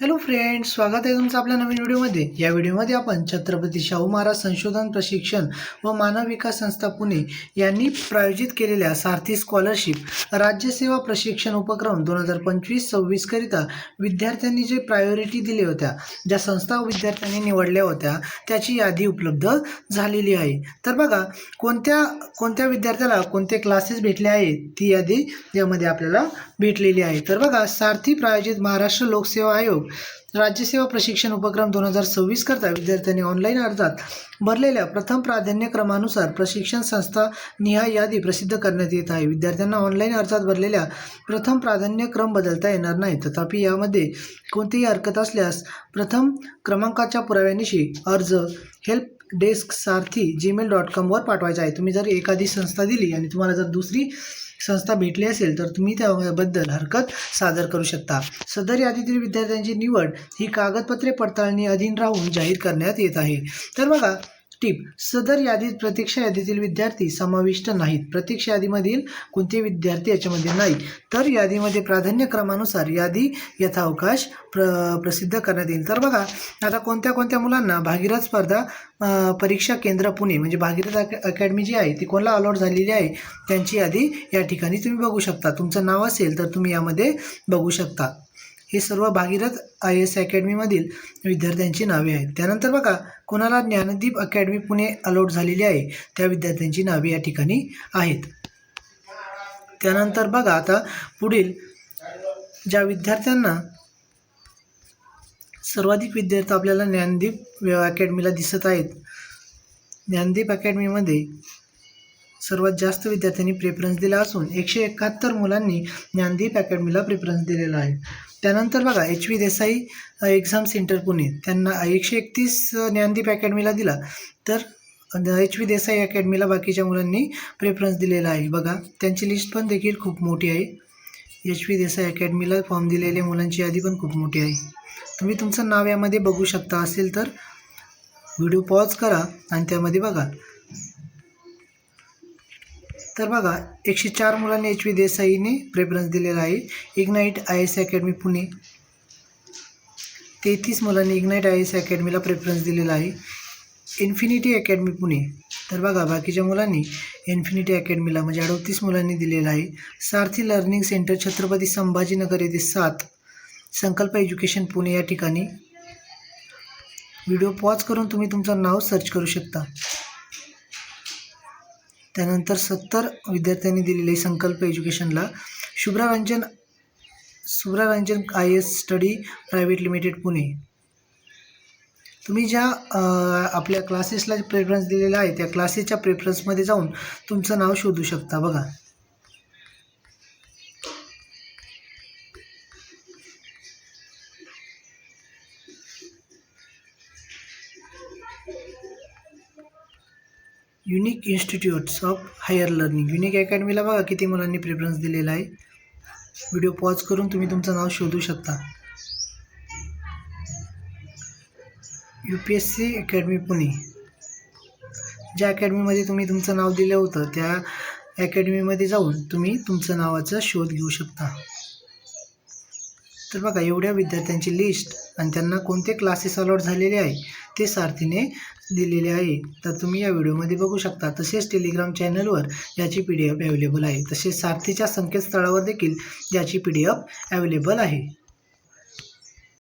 Hello friends, स्वागत आहे तुमचं आपल्या नवीन व्हिडिओमध्ये। या व्हिडिओमध्ये आपण छत्रपती शाहू महाराज संशोधन प्रशिक्षण व मानव विकास संस्था पुणे यांनी प्रायोजित केलेल्या सारथी स्कॉलरशिप राज्यसेवा प्रशिक्षण उपक्रम 2025-26 करिता विद्यार्थ्यांनी जे प्रायोरिटी दिले होत्या, ज्या संस्था विद्यार्थ्यांनी निवडल्या होत्या त्याची यादी उपलब्ध झालेली आहे। तर बघा कोणत्या विद्यार्थ्याला कोणते क्लासेस भेटले आहेत ती यादी यामध्ये आपल्याला भेटलेली आहे। तर बघा, सारथी प्रायोजित महाराष्ट्र लोकसेवा आयोग राज्यसेवा प्रशिक्षण उपक्रम 2026 करता विद्यार्थ्यांनी ऑनलाईन अर्जात भरलेल्या प्रथम प्राधान्यक्रमानुसार प्रशिक्षण संस्था निहाय यादी प्रसिद्ध करण्यात येत आहे। विद्यार्थ्यांना ऑनलाईन अर्जात भरलेल्या प्रथम प्राधान्यक्रम बदलता येणार नाही, तथापि यामध्ये कोणतीही हरकत असल्यास प्रथम क्रमांकाच्या पुराव्यानिशी अर्ज हेल्प डेस्क सारथी gmail.com वर पाठवायचा आहे। तुम्ही जर एखादी संस्था दिली आणि तुम्हाला जर दुसरी संस्था भेटली असेल तर तुम्ही त्याबद्दल हरकत सादर करू शकता। सदर यादीतील विद्यार्थ्यांची निवड ही कागदपत्रे पडताळणी अधीन राहून जाहीर करण्यात येत आहे। तर बघा, टिप: सदर यादीत प्रतीक्षा यादीतील विद्यार्थी समाविष्ट नाहीत। प्रतीक्षा यादीमधील कोणते विद्यार्थी याच्यामध्ये नाही, तर यादीमध्ये प्राधान्यक्रमानुसार यादी यथावकाश प्रसिद्ध करण्यात येईल। तर बघा, आता कोणत्या मुलांना भागीरथ स्पर्धा परीक्षा केंद्र पुणे म्हणजे भागीरथ अकॅडमी जी आहे ती कोणाला अलॉट झालेली आहे त्यांची यादी या ठिकाणी तुम्ही बघू शकता। तुमचं नाव असेल तर तुम्ही यामध्ये बघू शकता। हे सर्व भागीरथ IAS अकॅडमीमधील विद्यार्थ्यांची नावे आहेत। त्यानंतर बघा, कोणाला ज्ञानदीप अकॅडमी पुणे अलॉट झालेली आहे त्या विद्यार्थ्यांची नावे या ठिकाणी आहेत। त्यानंतर बघा, आता पुढील ज्या विद्यार्थ्यांना सर्वाधिक विद्यार्थी आपल्याला ज्ञानदीप अकॅडमीला दिसत आहेत, ज्ञानदीप अकॅडमीमध्ये सर्वात जास्त विद्यार्थ्यांनी प्रेफरन्स दिला असून 171 मुलांनी ज्ञानदीप अकॅडमीला प्रेफरन्स दिलेला आहे। त्यानंतर बघा, HV Desai exam centre Pune त्यांना 131 ज्ञानदीप अकॅडमीला दिला, तर HV देसाई अकॅडमीला बाकीच्या मुलांनी प्रेफरन्स दिलेला आहे। बघा, त्यांची लिस्ट पण देखील खूप मोठी आहे। HV देसाई अकॅडमीला फॉर्म दिलेल्या मुलांची यादी पण खूप मोठी आहे। तुम्ही तुमचं नाव यामध्ये बघू शकता। असेल तर व्हिडिओ पॉज करा आणि त्यामध्ये बघा। तर बघा, 104 मुलांनी HV देसाईने प्रेफरन्स दिलेला आहे। इग्नाईट IAS अकॅडमी पुणे 33 मुलांनी इग्नाईट IAS अकॅडमीला प्रेफरन्स दिलेला आहे। इन्फिनिटी अकॅडमी पुणे, तर बघा बाकीच्या मुलांनी इन्फिनिटी अकॅडमीला म्हणजे 38 मुलांनी दिलेला आहे। सारथी लर्निंग सेंटर छत्रपती संभाजीनगर येथे 7, संकल्प एज्युकेशन पुणे या ठिकाणी व्हिडिओ पॉज करून तुम्ही तुमचं नाव सर्च करू शकता। त्यानंतर 70 विद्यार्थ्यांनी दिलेले संकल्प एज्युकेशनला। Shubhra Ranjan IAS study private limited Pune. तुम्ही ज्या आपल्या क्लासेसला प्रेफरन्स दिलेला आहे त्या क्लासेसच्या प्रेफरन्समध्ये जाऊन तुमचं नाव शोधू शकता। बघा, unique institutes of higher learning unique अकॅडमीला बघा किती मुलांनी प्रेफरन्स दिलेला आहे। व्हिडिओ पॉज करून तुम्ही तुमचं नाव शोधू शकता। UPSC अकॅडमी पुणे, ज्या अकॅडमीमध्ये तुम्ही तुमचं नाव दिलं होतं त्या अकॅडमीमध्ये जाऊन तुम्ही तुमचं नावाचा शोध घेऊ शकता। तर बघा, एवढ्या विद्यार्थ्यांची लिस्ट आणि त्यांना कोणते क्लासेस अलॉट झालेले आहे ते सारथीने दिलेले आहे, तर तुम्ही या व्हिडिओमध्ये बघू शकता। तसेच टेलिग्राम चॅनलवर याची PDF अवेलेबल आहे, तसेच सारथीच्या संकेतस्थळावर देखील याची PDF अवेलेबल आहे।